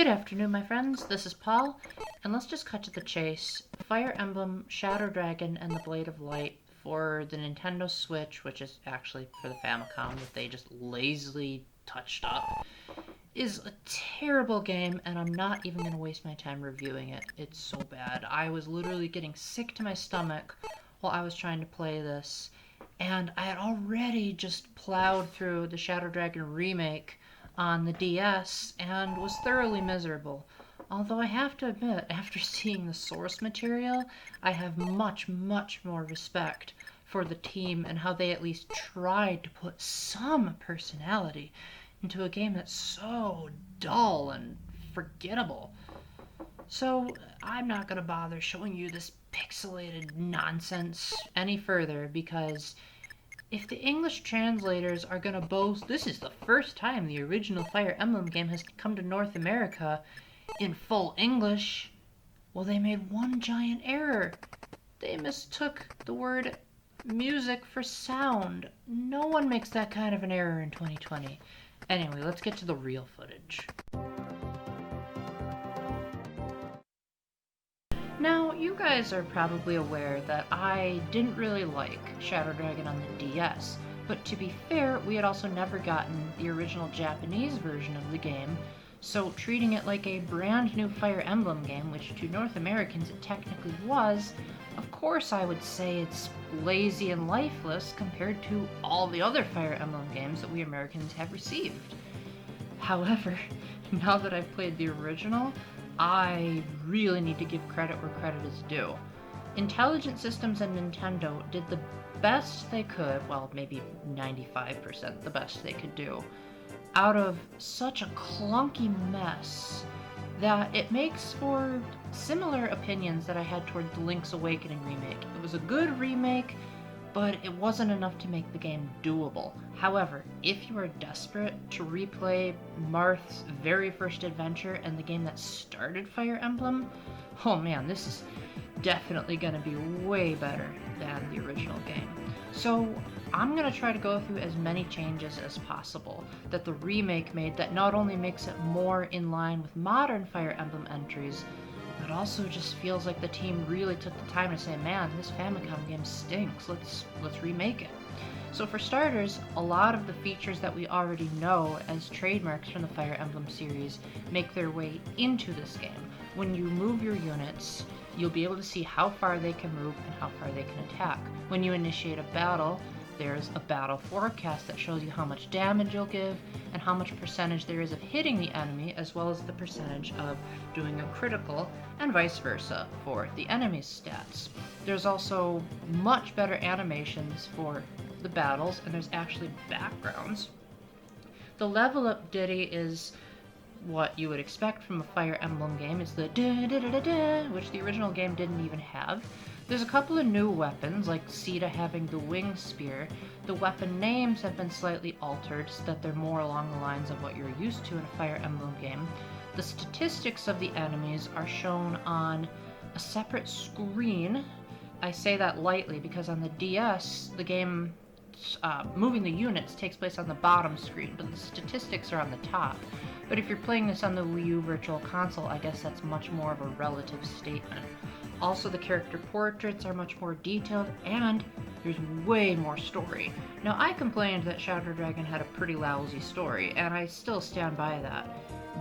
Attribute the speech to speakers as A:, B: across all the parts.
A: Good afternoon, my friends. This is Paul, and let's just cut to the chase. Fire Emblem, Shadow Dragon, and the Blade of Light for the Nintendo Switch, which is actually for the Famicom that they just lazily touched up, is a terrible game, and I'm not even going to waste my time reviewing it. It's so bad. I was literally getting sick to my stomach while I was trying to play this, and I had already just plowed through the Shadow Dragon remake on the DS and was thoroughly miserable. Although I have to admit, after seeing the source material, I have much, much more respect for the team and how they at least tried to put some personality into a game that's so dull and forgettable. So I'm not going to bother showing you this pixelated nonsense any further because if the English translators are going to boast this is the first time the original Fire Emblem game has come to North America in full English, well, they made one giant error. They mistook the word music for sound. No one makes that kind of an error in 2020. Anyway, let's get to the real footage. Now, you guys are probably aware that I didn't really like Shadow Dragon on the DS, but to be fair, we had also never gotten the original Japanese version of the game, so treating it like a brand new Fire Emblem game, which to North Americans it technically was, of course I would say it's lazy and lifeless compared to all the other Fire Emblem games that we Americans have received. However, now that I've played the original, I really need to give credit where credit is due. Intelligent Systems and Nintendo did the best they could, well, maybe 95% the best they could do, out of such a clunky mess that it makes for similar opinions that I had toward the Link's Awakening remake. It was a good remake, but it wasn't enough to make the game doable. However, if you are desperate to replay Marth's very first adventure and the game that started Fire Emblem, oh man, this is definitely going to be way better than the original game. So I'm going to try to go through as many changes as possible that the remake made that not only makes it more in line with modern Fire Emblem entries, but also just feels like the team really took the time to say, man, this Famicom game stinks, let's remake it. So for starters, a lot of the features that we already know as trademarks from the Fire Emblem series make their way into this game. When you move your units, you'll be able to see how far they can move and how far they can attack. When you initiate a battle, there's a battle forecast that shows you how much damage you'll give and how much percentage there is of hitting the enemy, as well as the percentage of doing a critical, and vice versa for the enemy's stats. There's also much better animations for the battles, and there's actually backgrounds. The level up ditty is what you would expect from a Fire Emblem game. It's the da-da-da-da-da, which the original game didn't even have. There's a couple of new weapons, like Sita having the wing spear. The weapon names have been slightly altered so that they're more along the lines of what you're used to in a Fire Emblem game. The statistics of the enemies are shown on a separate screen. I say that lightly because on the DS, the game moving the units takes place on the bottom screen, but the statistics are on the top. But if you're playing this on the Wii U Virtual Console, I guess that's much more of a relative statement. Also, the character portraits are much more detailed, and there's way more story. Now, I complained that Shadow Dragon had a pretty lousy story, and I still stand by that.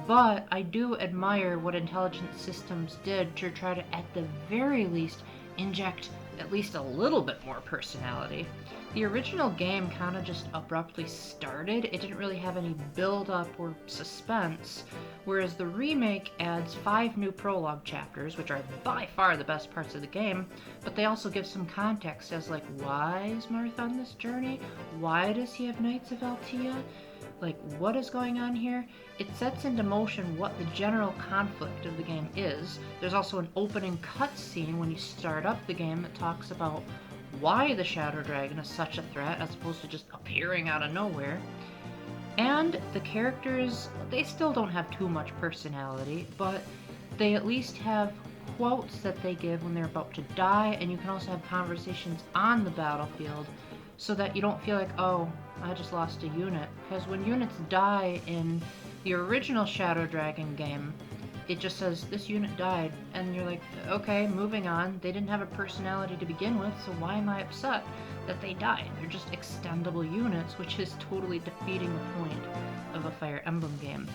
A: But I do admire what Intelligent Systems did to try to, at the very least, inject at least a little bit more personality. The original game kind of just abruptly started. It didn't really have any build-up or suspense, whereas the remake adds 5 new prologue chapters, which are by far the best parts of the game, but they also give some context as like, why is Marth on this journey? Why does he have Knights of Altea? Like, what is going on here? It sets into motion what the general conflict of the game is. There's also an opening cutscene when you start up the game that talks about why the Shadow Dragon is such a threat as opposed to just appearing out of nowhere. And the characters, they still don't have too much personality, but they at least have quotes that they give when they're about to die, and you can also have conversations on the battlefield so that you don't feel like, oh, I just lost a unit. Because when units die in the original Shadow Dragon game, it just says this unit died, and you're like, okay, moving on. They didn't have a personality to begin with, so why am I upset that they died? They're just extendable units, which is totally defeating the point of a Fire Emblem game.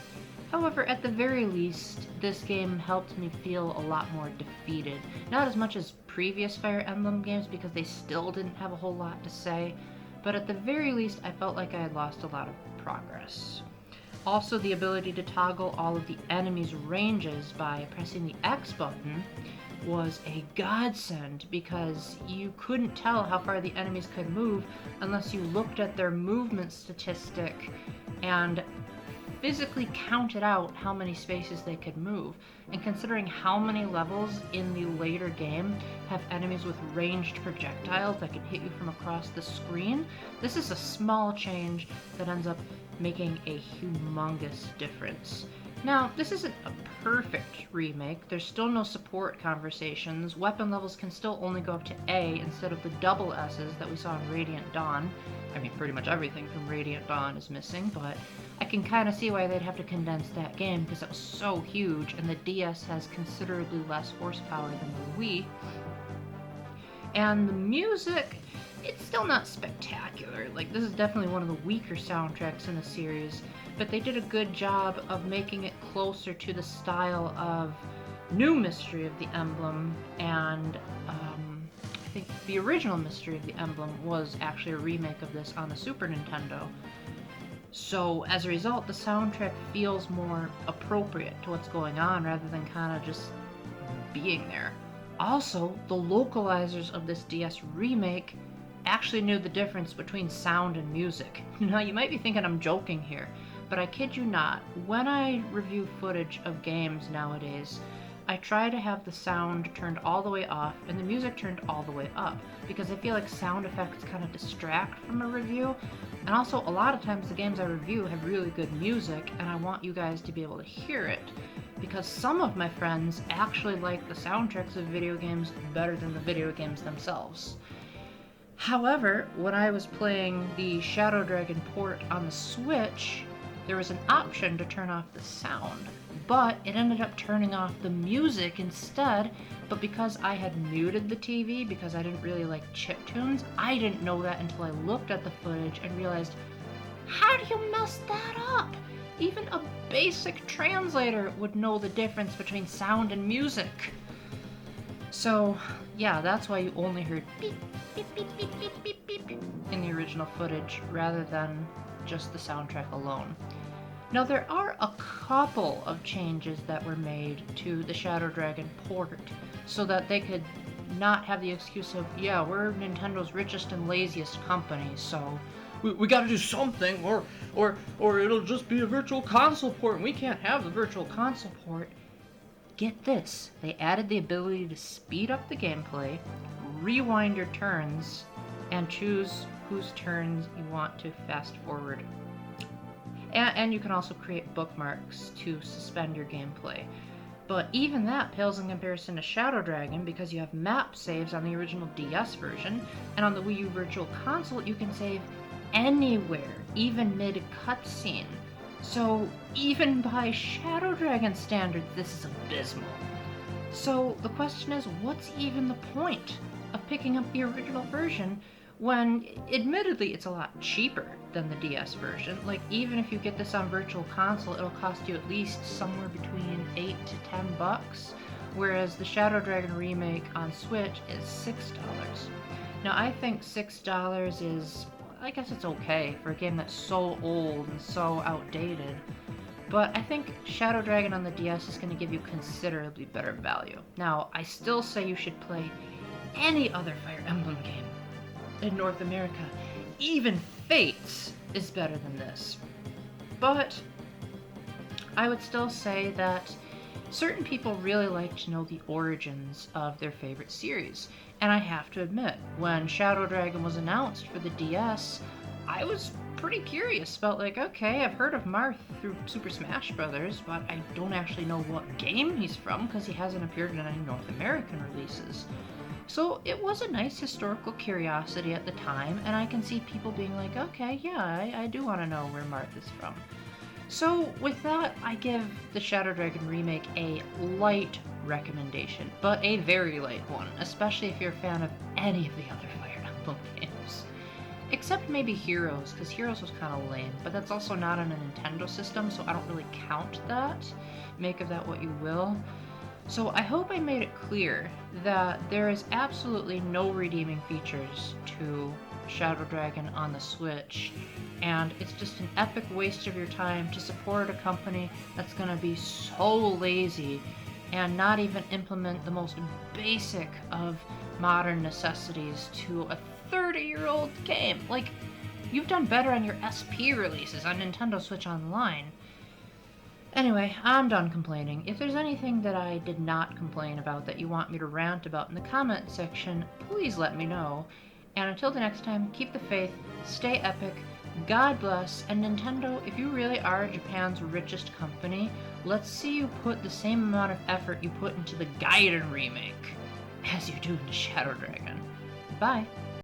A: However, at the very least, this game helped me feel a lot more defeated. Not as much as previous Fire Emblem games, because they still didn't have a whole lot to say, but at the very least, I felt like I had lost a lot of progress. Also, the ability to toggle all of the enemies' ranges by pressing the X button was a godsend, because you couldn't tell how far the enemies could move unless you looked at their movement statistic and physically counted out how many spaces they could move. And considering how many levels in the later game have enemies with ranged projectiles that can hit you from across the screen, this is a small change that ends up making a humongous difference. Now, this isn't a perfect remake. There's still no support conversations. Weapon levels can still only go up to A instead of the double S's that we saw in Radiant Dawn. I mean, pretty much everything from Radiant Dawn is missing, but I can kind of see why they'd have to condense that game because it was so huge, and the DS has considerably less horsepower than the Wii. And the music, it's still not spectacular. Like, this is definitely one of the weaker soundtracks in the series, but they did a good job of making it closer to the style of new Mystery of the Emblem, and I think the original Mystery of the Emblem was actually a remake of this on the Super Nintendo. So as a result, the soundtrack feels more appropriate to what's going on rather than kind of just being there. Also, the localizers of this DS remake actually knew the difference between sound and music. Now, you might be thinking I'm joking here, but I kid you not, when I review footage of games nowadays, I try to have the sound turned all the way off and the music turned all the way up, because I feel like sound effects kind of distract from a review, and also a lot of times the games I review have really good music, and I want you guys to be able to hear it, because some of my friends actually like the soundtracks of video games better than the video games themselves. However, when I was playing the Shadow Dragon port on the Switch, there was an option to turn off the sound, but it ended up turning off the music instead. But because I had muted the TV because I didn't really like chiptunes, I didn't know that until I looked at the footage and realized, how do you mess that up? Even a basic translator would know the difference between sound and music. So, yeah, that's why you only heard beep, beep, beep, beep, beep, beep, beep in the original footage rather than just the soundtrack alone. Now, there are a couple of changes that were made to the Shadow Dragon port so that they could not have the excuse of, yeah, we're Nintendo's richest and laziest company, so we gotta do something, or it'll just be a virtual console port and we can't have the virtual console port. Get this, they added the ability to speed up the gameplay, rewind your turns, and choose whose turns you want to fast forward. And you can also create bookmarks to suspend your gameplay. But even that pales in comparison to Shadow Dragon, because you have map saves on the original DS version, and on the Wii U Virtual Console you can save anywhere, even mid-cutscene. So even by Shadow Dragon standards, this is abysmal. So the question is, what's even the point of picking up the original version when, admittedly, it's a lot cheaper than the DS version? Like, even if you get this on Virtual Console, it'll cost you at least somewhere between $8 to $10, whereas the Shadow Dragon remake on Switch is $6. Now, I think $6 is, I guess it's okay for a game that's so old and so outdated, but I think Shadow Dragon on the DS is going to give you considerably better value. Now, I still say you should play any other Fire Emblem game in North America. Even Fates is better than this. But I would still say that certain people really like to know the origins of their favorite series. And I have to admit, when Shadow Dragon was announced for the DS, I was pretty curious about, like, okay, I've heard of Marth through Super Smash Bros., but I don't actually know what game he's from because he hasn't appeared in any North American releases. So it was a nice historical curiosity at the time, and I can see people being like, okay, yeah, I do want to know where Marth is from. So with that, I give the Shadow Dragon remake a light recommendation, but a very light one, especially if you're a fan of any of the other Fire Emblem games. Except maybe Heroes, because Heroes was kind of lame, but that's also not on a Nintendo system, so I don't really count that. Make of that what you will. So I hope I made it clear that there is absolutely no redeeming features to Shadow Dragon on the Switch, and it's just an epic waste of your time to support a company that's gonna be so lazy and not even implement the most basic of modern necessities to a 30-year-old game. Like, you've done better on your SP releases on Nintendo Switch Online. Anyway, I'm done complaining. If there's anything that I did not complain about that you want me to rant about in the comment section, please let me know. And until the next time, keep the faith, stay epic, God bless, and Nintendo, if you really are Japan's richest company, let's see you put the same amount of effort you put into the Gaiden remake as you do into Shadow Dragon. Bye!